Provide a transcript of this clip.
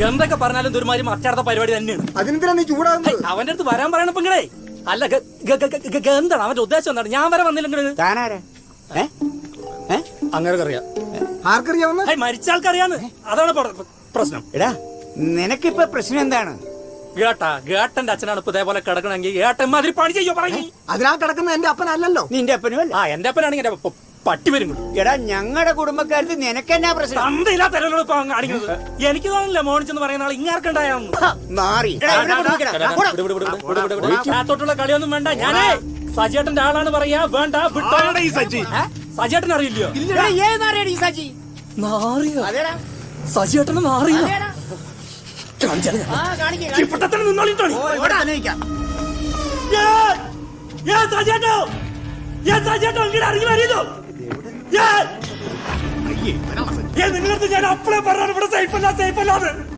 എന്തൊക്കെ പറഞ്ഞാലും ഒരുമാതിരി മറ്റാർത്ത പരിപാടി തന്നെയാണ്. അതിനെന്തിനാ നീ ചൂടാകുന്നത്? അവന്റെ അടുത്ത് വരാൻ പറയണ പെങ്ങളെ. അല്ല എന്താണ് അവന്റെ ഉദ്ദേശം? എന്താണ്? ഞാൻ വരെ വന്നില്ലെങ്കിൽ അങ്ങനെ അറിയാം. ആർക്കറിയാവുന്ന? മരിച്ച ആൾക്കറിയാന്ന്. അതാണ് പ്രശ്നം. എടാ നിനക്കിപ്പോ പ്രശ്നം എന്താണ്? ഗേട്ടന്റെ അച്ഛനാണ് ഇപ്പൊ ഇതേപോലെ കിടക്കണമെങ്കിൽ ഏട്ടന്മാതിരി പണി ചെയ്യോ പറയും. അതിനാ കിടക്കുന്ന എന്റെ അപ്പനല്ലല്ലോ. നിന്റെ അപ്പനും അല്ല. എന്റെ അപ്പനാണെങ്കിൽ പട്ടി വരും. എടാ ഞങ്ങളുടെ കുടുംബക്കാർക്ക് നിനക്കെന്നാ പ്രശ്നം? തന്തയില്ലാത്ത കാണിക്കുന്നത്. എനിക്ക് തോന്നില്ല മോണിച്ചെന്ന് പറയുന്ന ആൾ ഇങ്ങാർക്കുണ്ടായാന്ന്. തൊട്ടുള്ള കളിയൊന്നും വേണ്ട. ഞാനേ സജിയേട്ടന്റെ ആളാണ് പറയാ. വേണ്ട സജിയേട്ടൻ അറിയില്ലയോ? സജിയേട്ടന് നാറിയ നിങ്ങളടുത്ത് ഞാൻ അപ്പളേ പറഞ്ഞു ഇവിടെ സേഫ് അല്ലാതെ